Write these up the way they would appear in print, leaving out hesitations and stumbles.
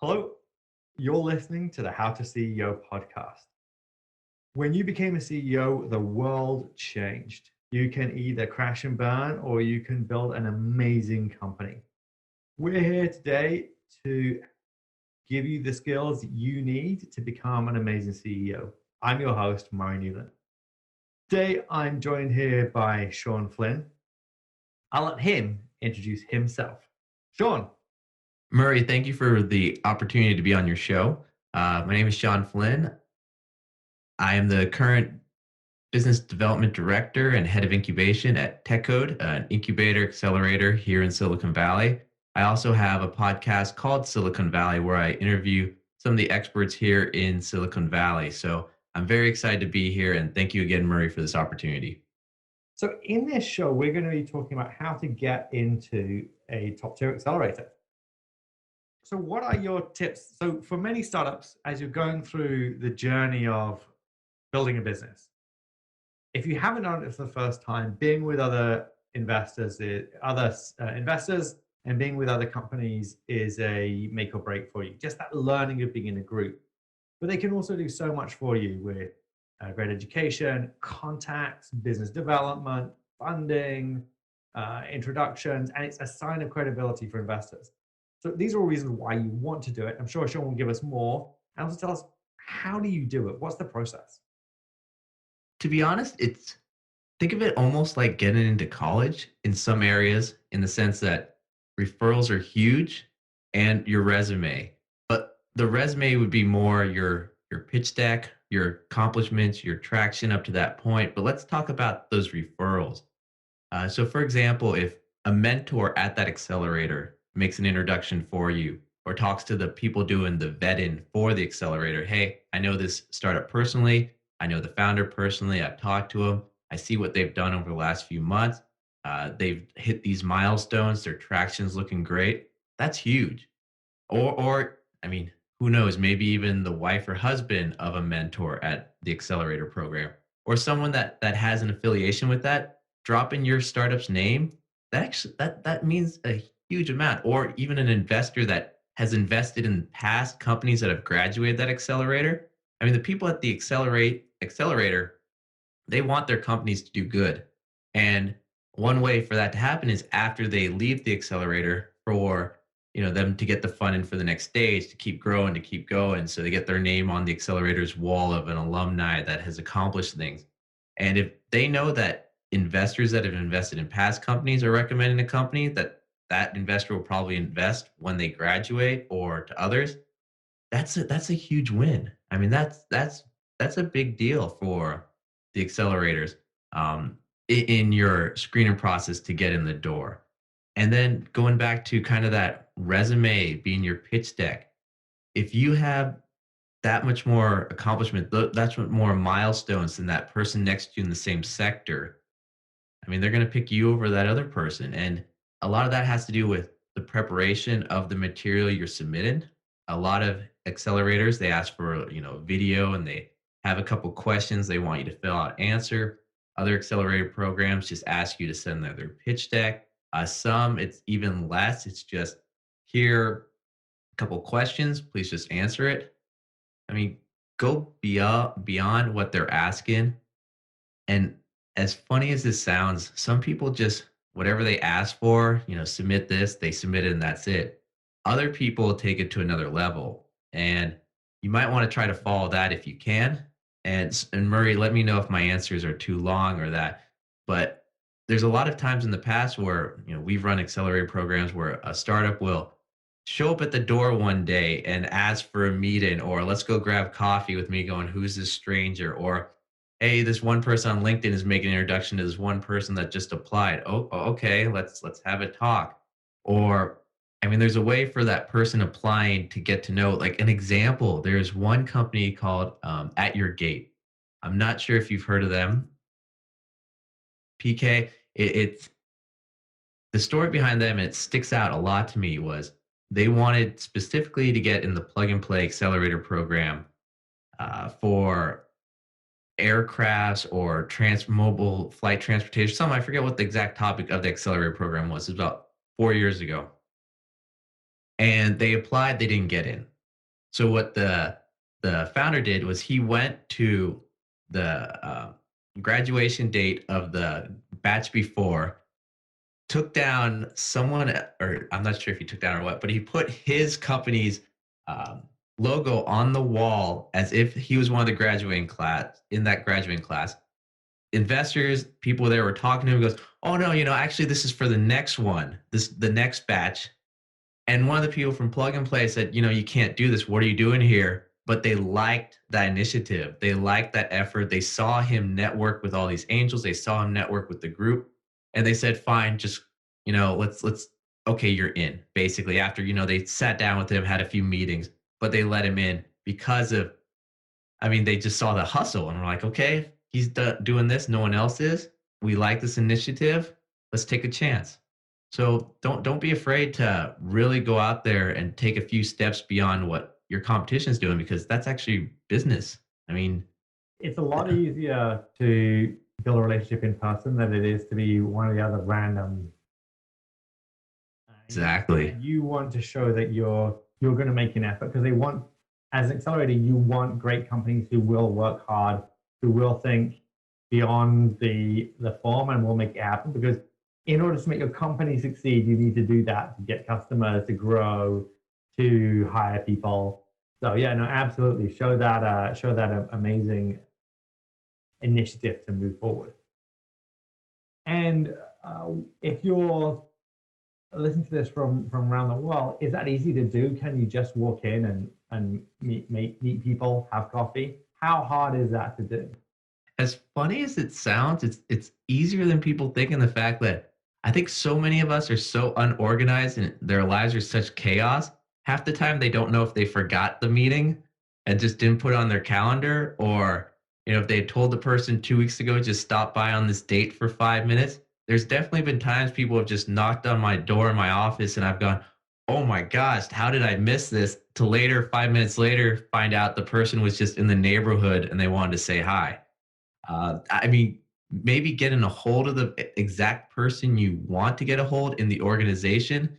Hello, you're listening to the How to CEO podcast. When you became a CEO, the world changed. You can either crash and burn or you can build an amazing company. We're here today to give you the skills you need to become an amazing CEO. I'm your host, Murray Newland. Today, I'm joined here by Shawn Flynn. I'll let him introduce himself. Shawn. Murray, thank you for the opportunity to be on your show. My name is Shawn Flynn. I am the current business development director and head of incubation at TechCode, an incubator accelerator here in Silicon Valley. I also have a podcast called Silicon Valley where I interview some of the experts here in Silicon Valley. So I'm very excited to be here and thank you again, Murray, for this opportunity. So, in this show, we're going to be talking about how to get into a top tier accelerator. So, what are your tips? So, for many startups, as you're going through the journey of building a business, if you haven't done it for the first time, being with other investors, investors, and being with other companies is a make or break for you. Just that learning of being in a group, but they can also do so much for you with great education, contacts, business development, funding, introductions, and it's a sign of credibility for investors. So these are all reasons why you want to do it. I'm sure Sean will give us more and also tell us, how do you do it? What's the process? To be honest, think of it almost like getting into college in some areas, in the sense that referrals are huge and your resume. But the resume would be more your pitch deck, your accomplishments, your traction up to that point. But let's talk about those referrals. So, for example, if a mentor at that accelerator makes an introduction for you or talks to the people doing the vetting for the accelerator, hey, I know this startup personally. I know the founder personally. I've talked to them. I see what they've done over the last few months. They've hit these milestones. Their traction's looking great. That's huge. I mean, who knows? Maybe even the wife or husband of a mentor at the accelerator program, or someone that has an affiliation with that. Dropping your startup's name, that means a huge amount. Or even an investor that has invested in past companies that have graduated that accelerator. I mean, the people at the accelerator, they want their companies to do good. And one way for that to happen is after they leave the accelerator for them to get the funding for the next stage, to keep growing, to keep going. So they get their name on the accelerator's wall of an alumni that has accomplished things. And if they know that investors that have invested in past companies are recommending a company that investor will probably invest when they graduate or to others, that's a huge win. I mean, that's a big deal for the accelerators in your screening process to get in the door. And then going back to kind of that resume being your pitch deck, if you have that much more accomplishment, that's what more milestones than that person next to you in the same sector. I mean, they're going to pick you over that other person. And a lot of that has to do with the preparation of the material you're submitting. A lot of accelerators, they ask for, video, and they have a couple questions they want you to fill out, answer. Other accelerator programs just ask you to send their pitch deck. Some, it's even less. It's just here, a couple questions, please just answer it. I mean, go beyond what they're asking. And as funny as this sounds, some people just whatever they ask for, submit this, they submit it and that's it. Other people take it to another level. And you might want to try to follow that if you can. And Murray, let me know if my answers are too long or that. But there's a lot of times in the past where, we've run accelerator programs where a startup will show up at the door one day and ask for a meeting, or let's go grab coffee with me, going, who's this stranger? Or hey, this one person on LinkedIn is making an introduction to this one person that just applied. Okay, let's have a talk. Or I mean, there's a way for that person applying to get to know. Like an example, there's one company called At Your Gate. I'm not sure if you've heard of them. PK. It's the story behind them. It sticks out a lot to me. Was they wanted specifically to get in the plug and play accelerator program for aircrafts or mobile flight transportation. Some I forget what the exact topic of the accelerator program was. It was about 4 years ago. and they applied, they didn't get in. So what the founder did was he went to the graduation date of the batch before, took down someone, or I'm not sure if he took down or what, but he put his company's um, logo on the wall as if he was one of the graduating class in that graduating class. Investors, people there were talking to him, goes, "Oh no, actually this is for the next one, this the next batch." And one of the people from Plug and Play said, "You can't do this. What are you doing here?" But they liked that initiative. They liked that effort. They saw him network with all these angels. They saw him network with the group, and they said, "Fine, just let's okay, you're in." Basically, after they sat down with him, had a few meetings, but they let him in because of, I mean, they just saw the hustle and were like, "Okay, he's doing this. No one else is. We like this initiative. Let's take a chance." So don't be afraid to really go out there and take a few steps beyond what your competition is doing, because that's actually business. I mean, It's a lot easier to build a relationship in person than it is to be one of the other random. exactly. You want to show that you're going to make an effort, because they want, as an accelerator, you want great companies who will work hard, who will think beyond the form and will make it happen. Because in order to make your company succeed, you need to do that to get customers, to grow, to hire people. So yeah, no, absolutely, show that amazing initiative to move forward. And if you're listening to this from around the world, is that easy to do? Can you just walk in and meet people, have coffee? How hard is that to do? As funny as it sounds, it's easier than people think, in the fact that I think so many of us are so unorganized and their lives are such chaos. Half the time they don't know if they forgot the meeting and just didn't put it on their calendar, or if they told the person 2 weeks ago just stop by on this date for 5 minutes. There's definitely been times people have just knocked on my door in my office and I've gone, "Oh my gosh, how did I miss this?" To later, 5 minutes later, find out the person was just in the neighborhood and they wanted to say hi. I mean, maybe getting a hold of the exact person you want to get a hold in the organization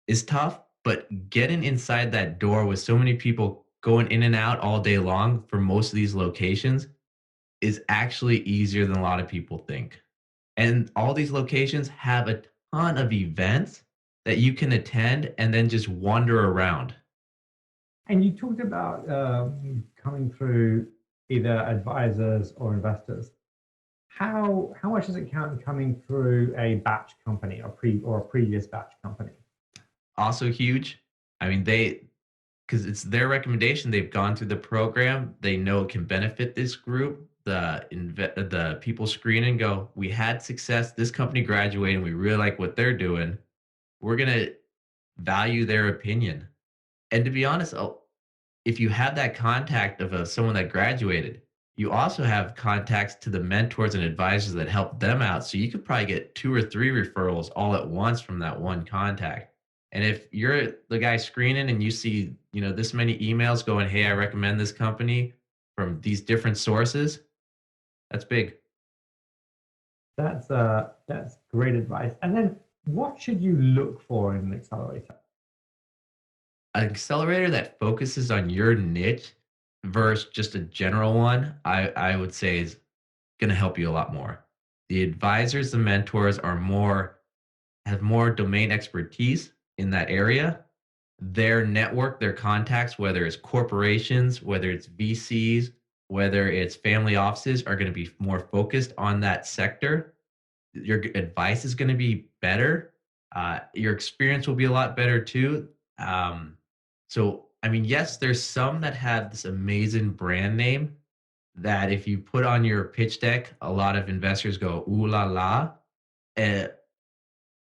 is tough, but getting inside that door with so many people going in and out all day long for most of these locations is actually easier than a lot of people think. And all these locations have a ton of events that you can attend and then just wander around. And you talked about coming through either advisors or investors. How much does it count coming through a batch company or a previous batch company? Also huge. I mean, because it's their recommendation. They've gone through the program. They know it can benefit this group. The people screen and go, "We had success. This company graduated. And we really like what they're doing. We're gonna value their opinion." And to be honest, if you have that contact of someone that graduated, you also have contacts to the mentors and advisors that help them out. So you could probably get 2 or 3 referrals all at once from that one contact. And if you're the guy screening and you see, this many emails going, "Hey, I recommend this company from these different sources," that's big. That's great advice. And then what should you look for in an accelerator? An accelerator that focuses on your niche versus just a general one, I would say is going to help you a lot more. The advisors, the mentors are more have more domain expertise in that area. Their network, their contacts, whether it's corporations, whether it's VCs, whether it's family offices, are going to be more focused on that sector. Your advice is going to be better. Your experience will be a lot better too. So, I mean, yes, there's some that have this amazing brand name that if you put on your pitch deck, a lot of investors go, "Ooh la la." Uh,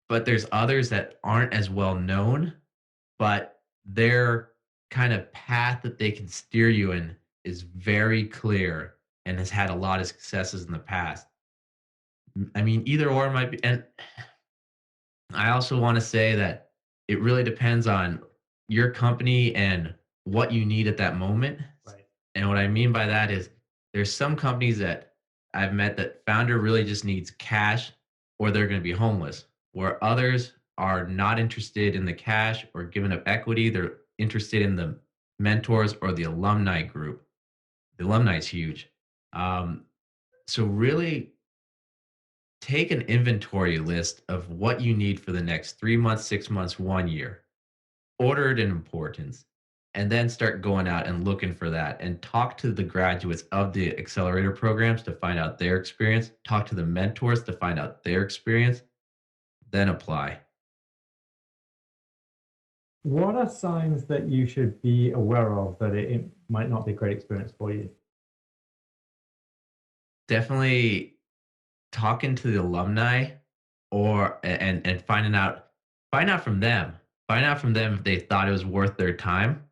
but there's others that aren't as well known, but their kind of path that they can steer you in is very clear and has had a lot of successes in the past. I mean, either or might be. And I also want to say that it really depends on your company and what you need at that moment. Right. And what I mean by that is there's some companies that I've met that founder really just needs cash or they're going to be homeless, where others are not interested in the cash or giving up equity. They're interested in the mentors or the alumni group. The alumni is huge. Um, so really take an inventory list of what you need for the next 3 months, 6 months, 1 year. Order it in importance, and then start going out and looking for that and talk to the graduates of the accelerator programs to find out their experience, talk to the mentors to find out their experience, then apply. What are signs that you should be aware of that it might not be a great experience for you? Definitely talking to the alumni or and find out from them. Find out from them if they thought it was worth their time.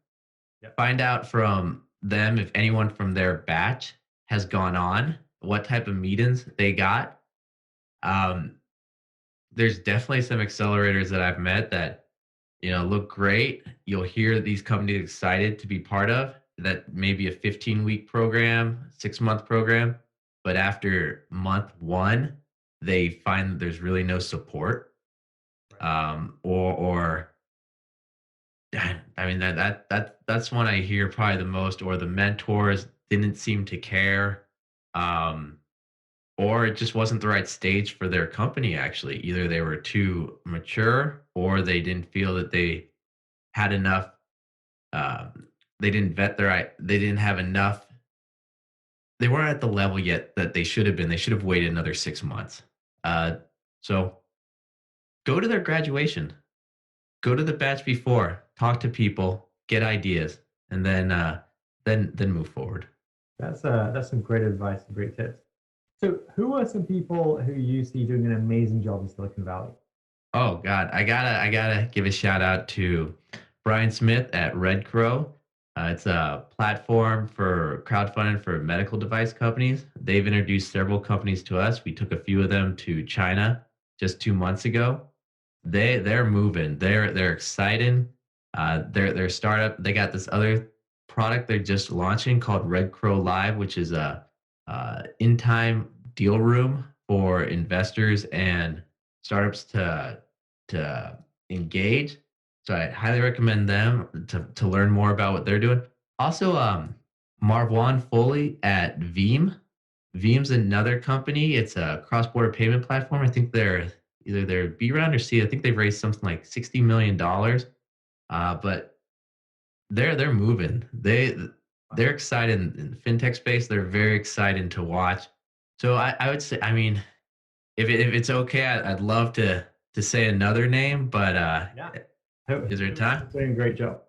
Yep. Find out from them if anyone from their batch has gone on, what type of meetings they got. Um, there's definitely some accelerators that I've met that, look great. You'll hear these companies excited to be part of that, maybe a 15-week program, 6-month program, but after month one, they find that there's really no support. Right. Or I mean that's one I hear probably the most, or the mentors didn't seem to care. Um, or it just wasn't the right stage for their company actually. Either they were too mature or they didn't feel that they had enough they didn't vet they didn't have enough, they weren't at the level yet that they should have been. They should have waited another 6 months. So go to their graduation, go to the batch before, talk to people, get ideas, and then move forward. That's some great advice and great tips. So, who are some people who you see doing an amazing job in Silicon Valley? Oh God, I gotta give a shout out to Brian Smith at Red Crow. It's a platform for crowdfunding for medical device companies. They've introduced several companies to us. We took a few of them to China just 2 months ago. They're moving. They're excited. They're startup. They got this other product they're just launching called Red Crow Live, which is a in time deal room for investors and startups to engage. So I highly recommend them to learn more about what they're doing. Also, Marwan Foley at Veeam. Veeam's another company. It's a cross-border payment platform. I think they're either their B round or C. I think they've raised something like $60 million. But they're moving. They're excited in the fintech space. They're very exciting to watch. So I would say, I mean, if it's okay, I'd love to say another name, but Yeah. is there Who else time? is doing a great job?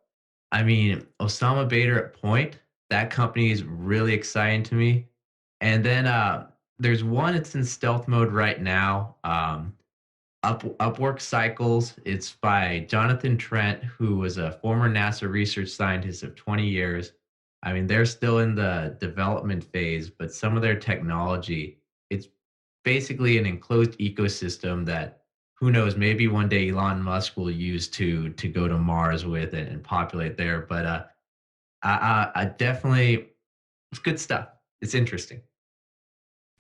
I mean, Osama Bader at Point. That company is really exciting to me. And then there's one. It's in stealth mode right now. Upwork Cycles. It's by Jonathan Trent, who was a former NASA research scientist of 20 years. I mean, they're still in the development phase, but some of their technology, it's basically an enclosed ecosystem that who knows, maybe one day Elon Musk will use to go to Mars with and populate there. But I definitely, it's good stuff. It's interesting.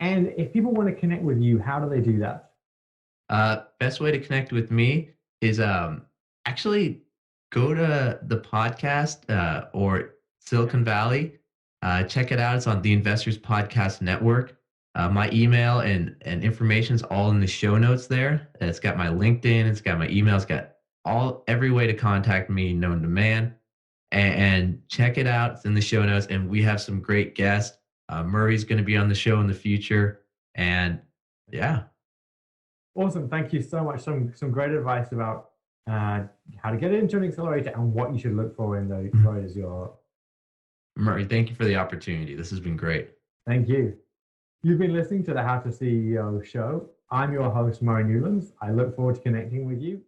And if people want to connect with you, how do they do that? Best way to connect with me is actually go to the podcast or Silicon Valley. Check it out. It's on the Investors Podcast Network. My email and information's all in the show notes there. It's got my LinkedIn. It's got my email. It's got every way to contact me known to man. And check it out. It's in the show notes. And we have some great guests. Murray's going to be on the show in the future. And yeah. Awesome. Thank you so much. Some great advice about how to get into an accelerator and what you should look for in those your. Murray, thank you for the opportunity. This has been great. Thank you. You've been listening to the How to CEO show. I'm your host, Murray Newlands. I look forward to connecting with you.